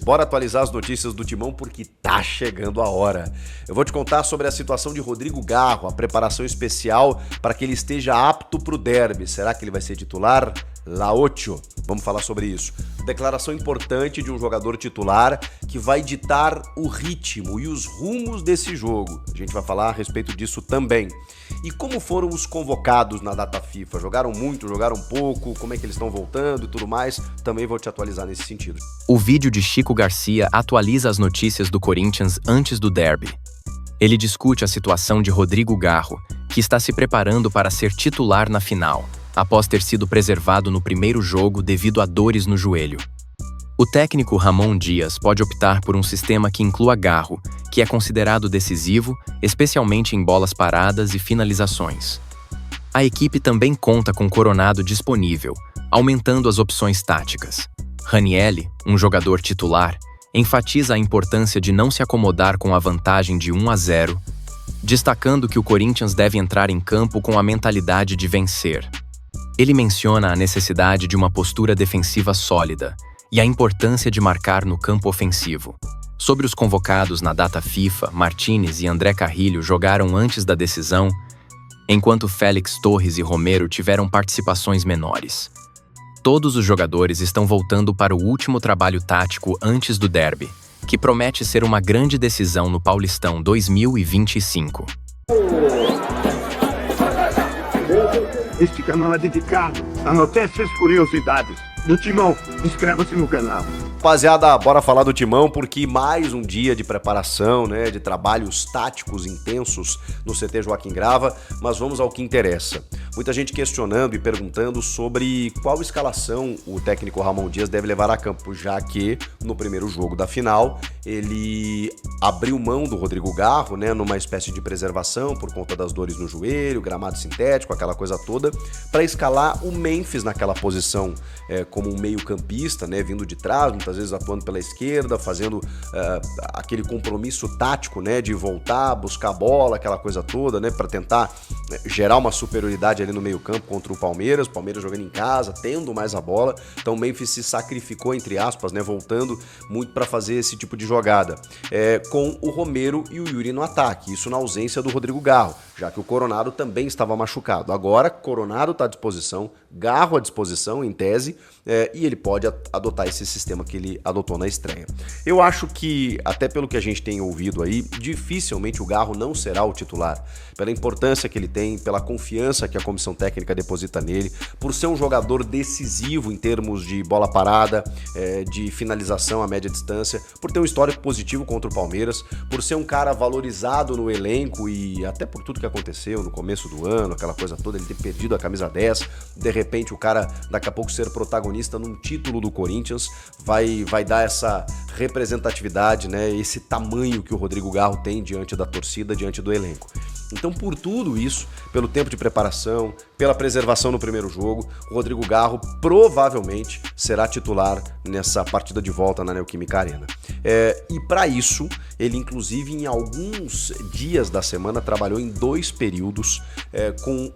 Bora atualizar as notícias do Timão porque tá chegando a hora. Eu vou te contar sobre a situação de Rodrigo Garro, a preparação especial para que ele esteja apto para o derby. Será que ele vai ser titular? La Ocho. Vamos falar sobre isso. Declaração importante de um jogador titular que vai ditar o ritmo e os rumos desse jogo. A gente vai falar a respeito disso também. E como foram os convocados na data FIFA? Jogaram muito, jogaram pouco? Como é que eles estão voltando e tudo mais? Também vou te atualizar nesse sentido. O vídeo de Chico Garcia atualiza as notícias do Corinthians antes do derby. Ele discute a situação de Rodrigo Garro, que está se preparando para ser titular na final, após ter sido preservado no primeiro jogo devido a dores no joelho. O técnico Ramon Dias pode optar por um sistema que inclua Garro, que é considerado decisivo, especialmente em bolas paradas e finalizações. A equipe também conta com Coronado disponível, aumentando as opções táticas. Ranielli, um jogador titular, enfatiza a importância de não se acomodar com a vantagem de 1-0, destacando que o Corinthians deve entrar em campo com a mentalidade de vencer. Ele menciona a necessidade de uma postura defensiva sólida e a importância de marcar no campo ofensivo. Sobre os convocados na data FIFA, Martínez e André Carrilho jogaram antes da decisão, enquanto Félix Torres e Romero tiveram participações menores. Todos os jogadores estão voltando para o último trabalho tático antes do derby, que promete ser uma grande decisão no Paulistão 2025. Este canal é dedicado a notícias e curiosidades do Timão. Inscreva-se no canal. Rapaziada, bora falar do Timão porque mais um dia de preparação, né, de trabalhos táticos intensos no CT Joaquim Grava, mas vamos ao que interessa. Muita gente questionando e perguntando sobre qual escalação o técnico Ramon Dias deve levar a campo, já que no primeiro jogo da final ele abriu mão do Rodrigo Garro, né, numa espécie de preservação por conta das dores no joelho, gramado sintético, aquela coisa toda, para escalar o Memphis naquela posição como um meio-campista, né, vindo de trás, muitas vezes atuando pela esquerda, fazendo aquele compromisso tático, né, de voltar, buscar a bola, aquela coisa toda, né, para tentar gerar uma superioridade ali no meio-campo contra o Palmeiras jogando em casa, tendo mais a bola. Então o Memphis se sacrificou, entre aspas, né, voltando muito para fazer esse tipo de jogada, com o Romero e o Yuri no ataque, isso na ausência do Rodrigo Garro, já que o Coronado também estava machucado. Agora, Coronado está à disposição, Garro à disposição, em tese, e ele pode adotar esse sistema que ele adotou na estreia. Eu acho que, até pelo que a gente tem ouvido aí, dificilmente o Garro não será o titular, pela importância que ele tem, pela confiança que a comissão técnica deposita nele, por ser um jogador decisivo em termos de bola parada, de finalização a média distância, por ter um histórico positivo contra o Palmeiras, por ser um cara valorizado no elenco e até por tudo que aconteceu no começo do ano, aquela coisa toda, ele ter perdido a camisa 10, de repente o cara daqui a pouco ser protagonista num título do Corinthians, vai dar essa representatividade, né, esse tamanho que o Rodrigo Garro tem diante da torcida, diante do elenco. Então, por tudo isso, pelo tempo de preparação, pela preservação no primeiro jogo, o Rodrigo Garro provavelmente será titular nessa partida de volta na Neoquímica Arena. E para isso, ele inclusive em alguns dias da semana trabalhou em 2 períodos com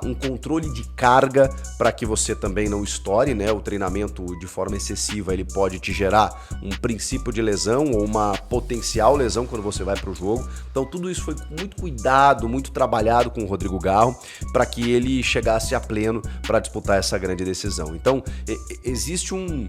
um controle de carga para que você também não estoure, né? O treinamento de forma excessiva ele pode te gerar um princípio de lesão ou uma potencial lesão quando você vai para o jogo. Então tudo isso foi com muito cuidado, muito trabalhado com o Rodrigo Garro para que ele chegasse a pleno para disputar essa grande decisão. Então existe um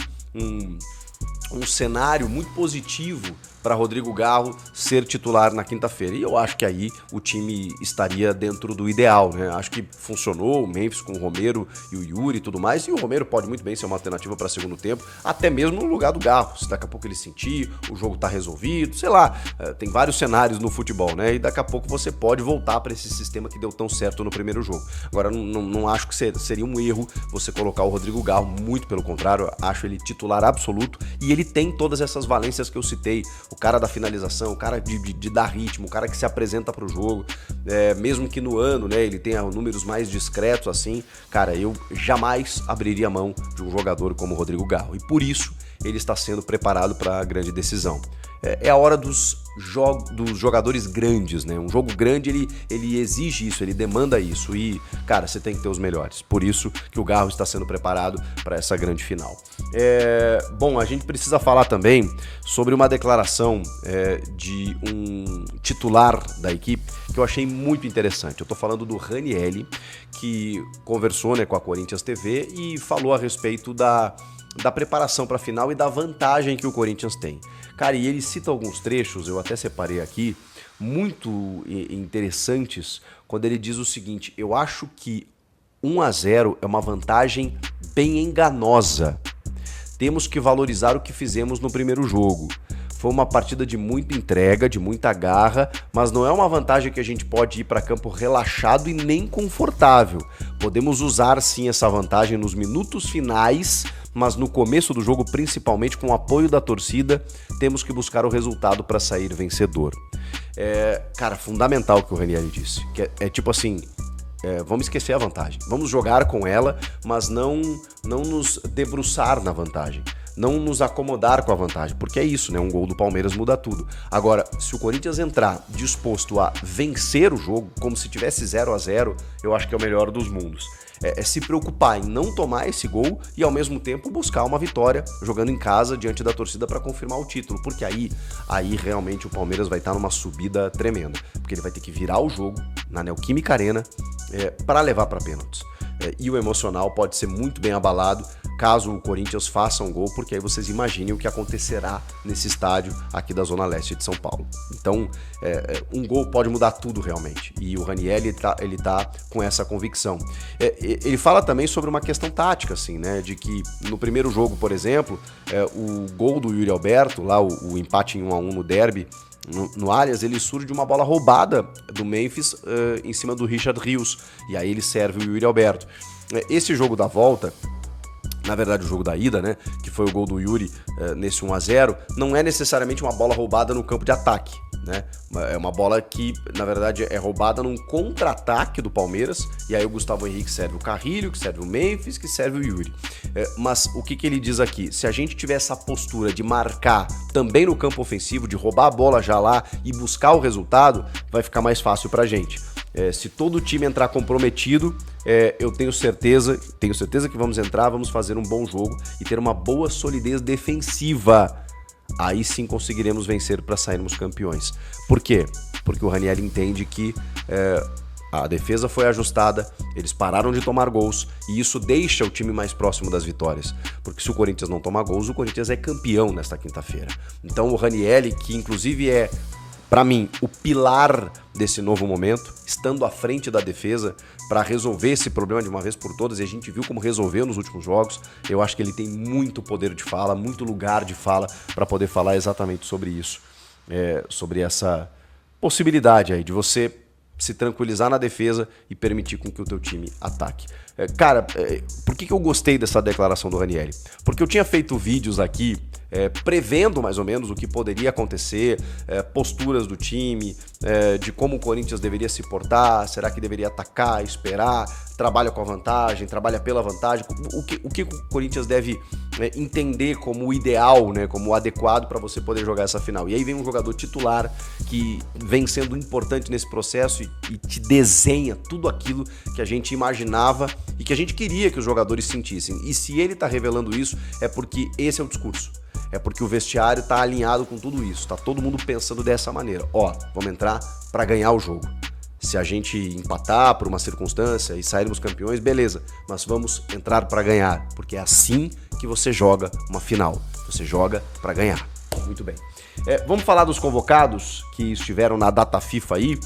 cenário muito positivo para Rodrigo Garro ser titular na quinta-feira. E eu acho que aí o time estaria dentro do ideal, né? Acho que funcionou o Memphis com o Romero e o Yuri e tudo mais. E o Romero pode muito bem ser uma alternativa para segundo tempo, até mesmo no lugar do Garro. Se daqui a pouco ele sentir, o jogo tá resolvido, sei lá. Tem vários cenários no futebol, né? E daqui a pouco você pode voltar para esse sistema que deu tão certo no primeiro jogo. Agora, não acho que seria um erro você colocar o Rodrigo Garro, muito pelo contrário, acho ele titular absoluto e ele tem todas essas valências que eu citei. O cara da finalização, o cara de dar ritmo, o cara que se apresenta pro jogo, mesmo que no ano, né, ele tenha números mais discretos assim, cara, eu jamais abriria mão de um jogador como o Rodrigo Garro. E por isso ele está sendo preparado para a grande decisão. é a hora dos jogadores grandes, né? Um jogo grande, ele exige isso, ele demanda isso e, cara, você tem que ter os melhores. Por isso que o Garro está sendo preparado para essa grande final. Bom, a gente precisa falar também sobre uma declaração de um titular da equipe que eu achei muito interessante. Eu tô falando do Ranieri, que conversou, né, com a Corinthians TV e falou a respeito da preparação para a final e da vantagem que o Corinthians tem. Cara, e ele cita alguns trechos, eu até separei aqui, muito interessantes, quando ele diz o seguinte: eu acho que 1-0 é uma vantagem bem enganosa. Temos que valorizar o que fizemos no primeiro jogo. Foi uma partida de muita entrega, de muita garra, mas não é uma vantagem que a gente pode ir para campo relaxado e nem confortável. Podemos usar sim essa vantagem nos minutos finais, mas no começo do jogo, principalmente com o apoio da torcida, temos que buscar o resultado para sair vencedor. Cara, fundamental o que o Ranieri disse, que é tipo assim, vamos esquecer a vantagem, vamos jogar com ela, mas não nos debruçar na vantagem. Não nos acomodar com a vantagem, porque é isso, né? Um gol do Palmeiras muda tudo. Agora, se o Corinthians entrar disposto a vencer o jogo, como se tivesse 0-0, eu acho que é o melhor dos mundos. É se preocupar em não tomar esse gol e ao mesmo tempo buscar uma vitória jogando em casa diante da torcida para confirmar o título, porque aí realmente o Palmeiras vai estar numa subida tremenda, porque ele vai ter que virar o jogo na Neoquímica Arena para levar para pênaltis. E o emocional pode ser muito bem abalado caso o Corinthians faça um gol, porque aí vocês imaginem o que acontecerá nesse estádio aqui da Zona Leste de São Paulo. Então, um gol pode mudar tudo realmente, e o Ranieri ele tá com essa convicção. Ele fala também sobre uma questão tática, assim, né, de que no primeiro jogo, por exemplo, o gol do Yuri Alberto, lá o empate em 1-1 no derby, no Allianz, ele surge de uma bola roubada do Memphis em cima do Richard Rios, e aí ele serve o Yuri Alberto. Esse jogo da volta, na verdade o jogo da ida, né, que foi o gol do Yuri nesse 1-0, não é necessariamente uma bola roubada no campo de ataque, né? É uma bola que, na verdade, é roubada num contra-ataque do Palmeiras, e aí o Gustavo Henrique serve o Carrilho, que serve o Memphis, que serve o Yuri. Mas o que ele diz aqui? Se a gente tiver essa postura de marcar também no campo ofensivo, de roubar a bola já lá e buscar o resultado, vai ficar mais fácil pra gente. Se todo o time entrar comprometido, eu tenho certeza que vamos entrar, vamos fazer um bom jogo e ter uma boa solidez defensiva. Aí sim conseguiremos vencer para sairmos campeões. Por quê? Porque o Ranieri entende que a defesa foi ajustada, eles pararam de tomar gols e isso deixa o time mais próximo das vitórias. Porque se o Corinthians não tomar gols, o Corinthians é campeão nesta quinta-feira. Então o Ranieri, que inclusive é, para mim, o pilar desse novo momento, estando à frente da defesa para resolver esse problema de uma vez por todas, e a gente viu como resolveu nos últimos jogos, eu acho que ele tem muito poder de fala, muito lugar de fala para poder falar exatamente sobre isso, sobre essa possibilidade aí de você se tranquilizar na defesa e permitir com que o teu time ataque. Cara, por que eu gostei dessa declaração do Ranieri? Porque eu tinha feito vídeos aqui prevendo mais ou menos o que poderia acontecer, posturas do time, de como o Corinthians deveria se portar, será que deveria atacar, esperar, trabalha com a vantagem, trabalha pela vantagem, o que o Corinthians deve entender como o ideal, né, como o adequado para você poder jogar essa final. E aí vem um jogador titular que vem sendo importante nesse processo e te desenha tudo aquilo que a gente imaginava e que a gente queria que os jogadores sentissem. E se ele tá revelando isso, é porque esse é o discurso. É porque o vestiário tá alinhado com tudo isso. Tá todo mundo pensando dessa maneira. Vamos entrar para ganhar o jogo. Se a gente empatar por uma circunstância e sairmos campeões, beleza. Mas vamos entrar para ganhar, porque é assim que você joga uma final. Você joga para ganhar. Muito bem. Vamos falar dos convocados que estiveram na data FIFA aí.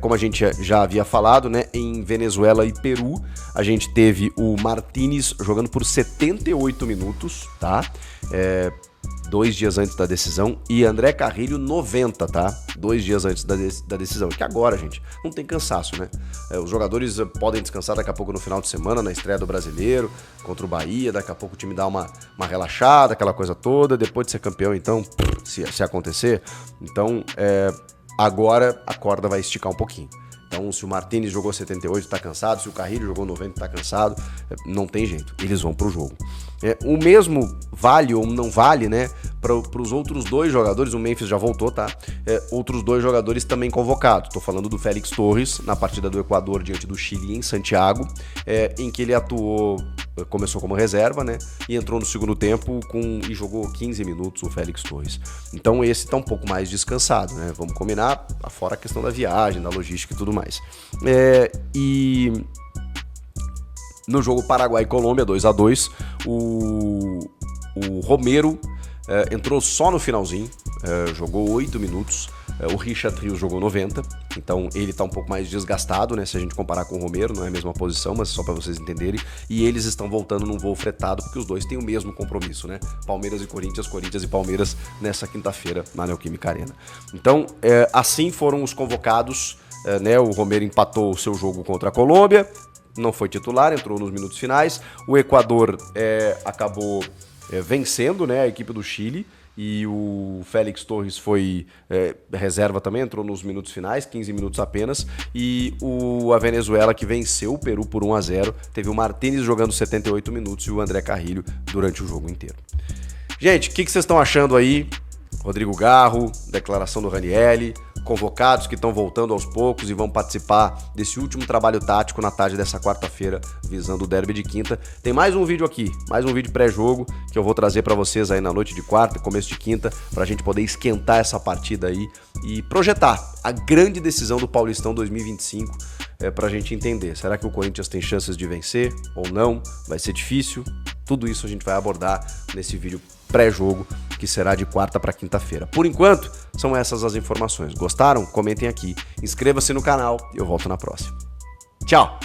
Como a gente já havia falado, né, em Venezuela e Peru, a gente teve o Martínez jogando por 78 minutos, tá? 2 dias antes da decisão, e André Carrilho 90, tá? 2 dias antes da decisão. Que agora, gente, não tem cansaço, né? Os jogadores podem descansar daqui a pouco no final de semana, na estreia do Brasileiro, contra o Bahia, daqui a pouco o time dá uma relaxada, aquela coisa toda, depois de ser campeão, então, se acontecer, então, agora a corda vai esticar um pouquinho. Então, se o Martínez jogou 78 tá cansado, se o Carrilho jogou 90 tá cansado, não tem jeito, eles vão pro jogo. O mesmo vale ou não vale, né, para os outros 2 jogadores. O Memphis já voltou, tá? Outros 2 jogadores também convocados. Tô falando do Félix Torres, na partida do Equador diante do Chile em Santiago, em que ele atuou, começou como reserva, né, e entrou no segundo tempo e jogou 15 minutos o Félix Torres. Então esse tá um pouco mais descansado, né? Vamos combinar, fora a questão da viagem, da logística e tudo mais. E no jogo Paraguai e Colômbia, 2-2, o Romero entrou só no finalzinho, jogou 8 minutos, o Richard Rios jogou 90, então ele tá um pouco mais desgastado, né, se a gente comparar com o Romero, não é a mesma posição, mas só para vocês entenderem, e eles estão voltando num voo fretado, porque os dois têm o mesmo compromisso, né, Palmeiras e Corinthians, Corinthians e Palmeiras nessa quinta-feira na Neoquímica Arena. Então, assim foram os convocados, né, o Romero empatou o seu jogo contra a Colômbia, não foi titular, entrou nos minutos finais. O Equador acabou vencendo, né, a equipe do Chile, e o Félix Torres foi reserva também, entrou nos minutos finais, 15 minutos apenas, e a Venezuela, que venceu o Peru por 1-0, teve o Martínez jogando 78 minutos e o André Carrilho durante o jogo inteiro. Gente, o que vocês estão achando aí? Rodrigo Garro, declaração do Ranieri, convocados que estão voltando aos poucos e vão participar desse último trabalho tático na tarde dessa quarta-feira, visando o derby de quinta. Tem mais um vídeo aqui, mais um vídeo pré-jogo que eu vou trazer para vocês aí na noite de quarta, começo de quinta, pra gente poder esquentar essa partida aí e projetar a grande decisão do Paulistão 2025, pra gente entender. Será que o Corinthians tem chances de vencer ou não? Vai ser difícil? Tudo isso a gente vai abordar nesse vídeo pré-jogo, que será de quarta para quinta-feira. Por enquanto, são essas as informações. Gostaram? Comentem aqui. Inscreva-se no canal e eu volto na próxima. Tchau!